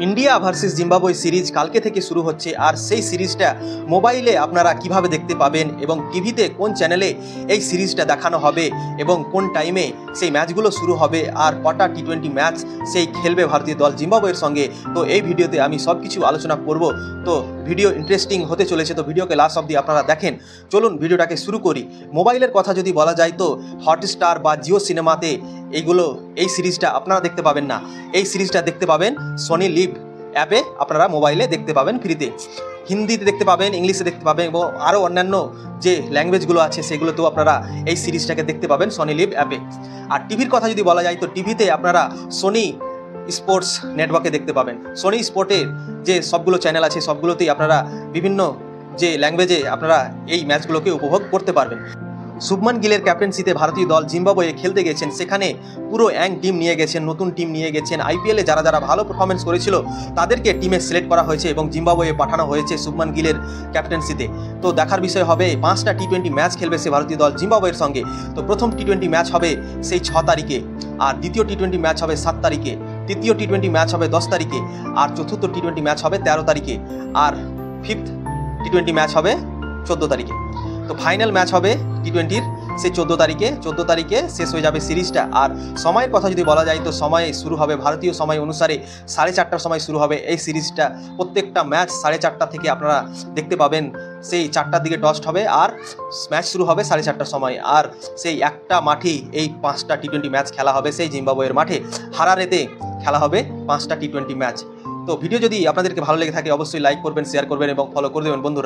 India versus Zimbabwe series কালকে থেকে শুরু হচ্ছে, আর সেই সিরিজটা মোবাইলে আপনারা কিভাবে দেখতে পাবেন এবং টিভিতে কোন চ্যানেলে এই সিরিজটা দেখানো হবে এবং কোন টাইমে সেই ম্যাচগুলো শুরু হবে আর কটা টি20 ম্যাচ সেই খেলবে ভারতীয় দল জিম্বাবুয়ের সঙ্গে। তো এই ভিডিওতে আমি সব কিছু আলোচনা করব। তো ভিডিও ইন্টারেস্টিং হতে চলেছে, তো ভিডিওকে লাস্ট অবধি আপনারা দেখেন। চলুন ভিডিওটাকে শুরু করি। মোবাইলের কথা যদি বলা যায় তো হটস্টার বা জিও সিনেমাতে এই সিরিজটা আপনারা দেখতে পাবেন না। এই সিরিজটা দেখতে পাবেন সনি লিভ অ্যাপে, আপনারা মোবাইলে দেখতে পাবেন ফ্রিতে। হিন্দিতে দেখতে পাবেন, ইংলিশে দেখতে পাবেন এবং আরও অন্যান্য যে ল্যাঙ্গুয়েজগুলো আছে সেগুলোতেও আপনারা এই সিরিজটাকে দেখতে পাবেন সনি লিভ অ্যাপে। আর টিভির কথা যদি বলা যায় তো টিভিতে আপনারা সোনি স্পোর্টস নেটওয়ার্কে দেখতে পাবেন। সোনি স্পোর্টের যে সবগুলো চ্যানেল আছে সবগুলোতেই আপনারা বিভিন্ন যে ল্যাঙ্গুয়েজে আপনারা এই ম্যাচগুলোকে উপভোগ করতে পারবেন। শুভমান গিলের ক্যাপ্টেন্সিতে ভারতীয় দল জিম্বাবুয়ে খেলতে গেছেন, সেখানে পুরো ইয়াং টিম নিয়ে গেছেন, নতুন টিম নিয়ে গেছেন। আইপিএলে যারা যারা ভালো পারফরমেন্স করেছিল তাদেরকে টিমে সিলেক্ট করা হয়েছে এবং জিম্বাবুয়ে পাঠানো হয়েছে শুভমান গিলের ক্যাপ্টেন্সিতে। তো দেখার বিষয় হবে 5টা টি20 ম্যাচ খেলবে সে ভারতীয় দল জিম্বাবুয়ের সঙ্গে। তো প্রথম টি20 ম্যাচ হবে সেই 6 তারিখে, আর দ্বিতীয় টি20 ম্যাচ হবে 7 তারিখে, তৃতীয় টি20 ম্যাচ হবে 10 তারিখে, আর চতুর্থ টি20 ম্যাচ হবে 13 তারিখে, আর ফিফথ টি20 ম্যাচ হবে 14 তারিখে। তো ফাইনাল ম্যাচ হবে টি20-র সেই 14 তারিখে শেষ হয়ে যাবে সিরিজটা। আর সময়ের কথা যদি বলা যায় তো সময় শুরু হবে ভারতীয় সময় অনুসারে 4:30টার সময় শুরু হবে এই সিরিজটা। প্রত্যেকটা ম্যাচ 4:30 থেকে আপনারা দেখতে পাবেন। সেই 4টার দিকে টস হবে আর ম্যাচ শুরু হবে 4:30টার সময়। আর সেই একটা মাঠেই এই 5টা টি20 ম্যাচ খেলা হবে সেই জিম্বাবুয়ের মাঠে হারারেতে খেলা হবে 5টা টি20 ম্যাচ। তো ভিডিও যদি আপনাদেরকে ভালো লেগে থাকে অবশ্যই লাইক করবেন, শেয়ার করবেন এবং ফলো করে দেবেন বন্ধুরা।